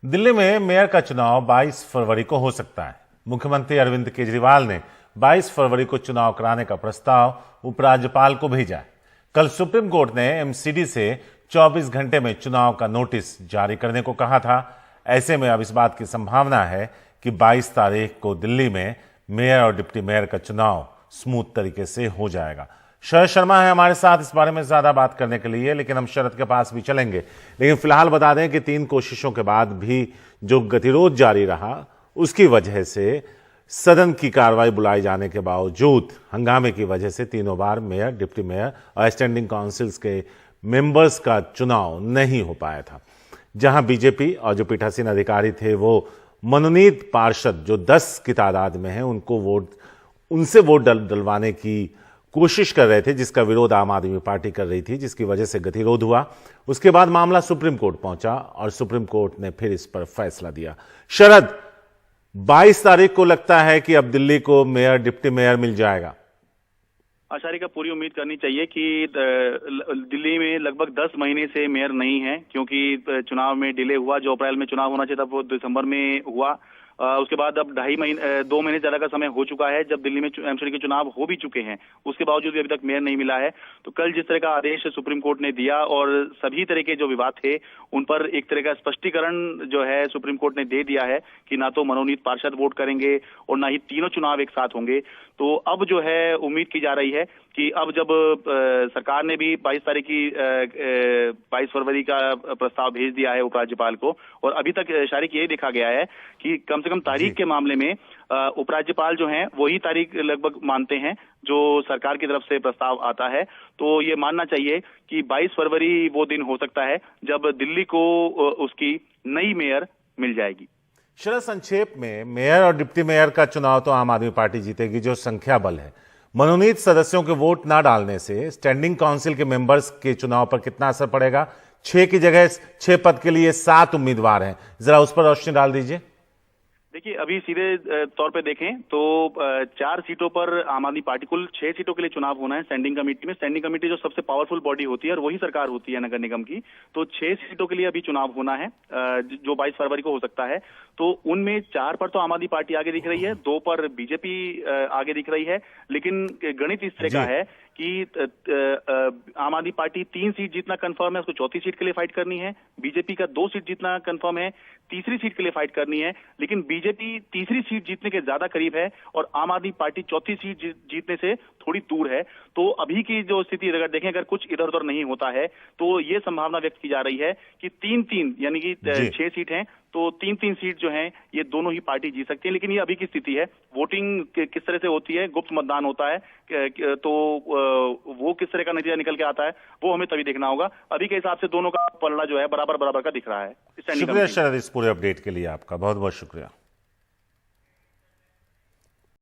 दिल्ली में मेयर का चुनाव 22 फरवरी को हो सकता है। मुख्यमंत्री अरविंद केजरीवाल ने 22 फरवरी को चुनाव कराने का प्रस्ताव उपराज्यपाल को भेजा है। कल सुप्रीम कोर्ट ने एमसीडी से 24 घंटे में चुनाव का नोटिस जारी करने को कहा था। ऐसे में अब इस बात की संभावना है कि 22 तारीख को दिल्ली में मेयर और डिप्टी मेयर का चुनाव स्मूथ तरीके से हो जाएगा। शरद शर्मा है हमारे साथ इस बारे में ज्यादा बात करने के लिए, लेकिन हम शरद के पास भी चलेंगे। लेकिन फिलहाल बता दें कि 3 कोशिशों के बाद भी जो गतिरोध जारी रहा, उसकी वजह से सदन की कार्रवाई बुलाए जाने के बावजूद हंगामे की वजह से तीनों बार मेयर, डिप्टी मेयर और स्टैंडिंग काउंसिल्स के मेंबर्स का चुनाव नहीं हो पाया था। जहां बीजेपी और जो पीठासीन अधिकारी थे वो मनोनीत पार्षद जो 10 की तादाद में है उनसे वोट डलवाने की कोशिश कर रहे थे, जिसका विरोध आम आदमी पार्टी कर रही थी, जिसकी वजह से गतिरोध हुआ। उसके बाद मामला सुप्रीम कोर्ट पहुंचा और सुप्रीम कोर्ट ने फिर इस पर फैसला दिया। शरद, 22 तारीख को लगता है कि अब दिल्ली को मेयर, डिप्टी मेयर मिल जाएगा। आचार्य का पूरी उम्मीद करनी चाहिए कि दिल्ली में लगभग 10 महीने से मेयर नहीं है, क्योंकि चुनाव में डिले हुआ। जो अप्रैल में चुनाव होना चाहिए था वो दिसंबर में हुआ। उसके बाद अब 2 महीने ज्यादा का समय हो चुका है जब दिल्ली में एमसीडी के चुनाव हो भी चुके हैं। उसके बावजूद भी अभी तक मेयर नहीं मिला है। तो कल जिस तरह का आदेश सुप्रीम कोर्ट ने दिया और सभी तरह के जो विवाद थे उन पर एक तरह का स्पष्टीकरण जो है सुप्रीम कोर्ट ने दे दिया है कि ना तो मनोनीत पार्षद वोट करेंगे और ना ही तीनों चुनाव एक साथ होंगे। तो अब जो है उम्मीद की जा रही है कि अब जब सरकार ने भी 22 फरवरी का प्रस्ताव भेज दिया है उपराज्यपाल को, और अभी तक शारिक यही देखा गया है कि कम से कम तारीख के मामले में उपराज्यपाल जो हैं वही तारीख लगभग मानते हैं जो सरकार की तरफ से प्रस्ताव आता है। तो ये मानना चाहिए कि 22 फरवरी वो दिन हो सकता है जब दिल्ली को उसकी नई मेयर मिल जाएगी। शरद, संक्षेप में मेयर और डिप्टी मेयर का चुनाव तो आम आदमी पार्टी जीतेगी, जो संख्या बल है। मनोनीत सदस्यों के वोट ना डालने से स्टैंडिंग काउंसिल के मेंबर्स के चुनाव पर कितना असर पड़ेगा? 6 की जगह 6 पद के लिए 7 उम्मीदवार हैं, जरा उस पर रोशनी डाल दीजिए। देखिए, अभी सीधे तौर पे देखें तो 4 सीटों पर आम आदमी पार्टी, कुल 6 सीटों के लिए चुनाव होना है स्टैंडिंग कमेटी में। स्टैंडिंग कमेटी जो सबसे पावरफुल बॉडी होती है और वही सरकार होती है नगर निगम की। तो 6 सीटों के लिए अभी चुनाव होना है जो 22 फरवरी को हो सकता है। तो उनमें 4 पर तो आम आदमी पार्टी आगे दिख रही है, 2 पर बीजेपी आगे दिख रही है। लेकिन गणित इस तरह का है कि आम आदमी पार्टी 3 सीट जीतना कंफर्म है, उसको चौथी सीट के लिए फाइट करनी है। बीजेपी का 2 सीट जीतना कंफर्म है, तीसरी सीट के लिए फाइट करनी है। लेकिन बीजेपी तीसरी सीट जीतने के ज्यादा करीब है और आम आदमी पार्टी चौथी सीट जीतने से थोड़ी दूर है। तो अभी की जो स्थिति अगर देखें, अगर कुछ इधर उधर नहीं होता है तो ये संभावना व्यक्त की जा रही है कि 3-3 यानी कि 6 सीट हैं तो 3-3 सीट जो हैं ये दोनों ही पार्टी जीत सकती है। लेकिन ये अभी की स्थिति है। वोटिंग किस तरह से होती है, गुप्त मतदान होता है, तो वो किस तरह का नतीजा निकल के आता है वो हमें तभी देखना होगा। अभी के हिसाब से दोनों का पलड़ा जो है बराबर बराबर का दिख रहा है। शुक्रिया शरद, इस पूरे अपडेट के लिए आपका बहुत बहुत शुक्रिया।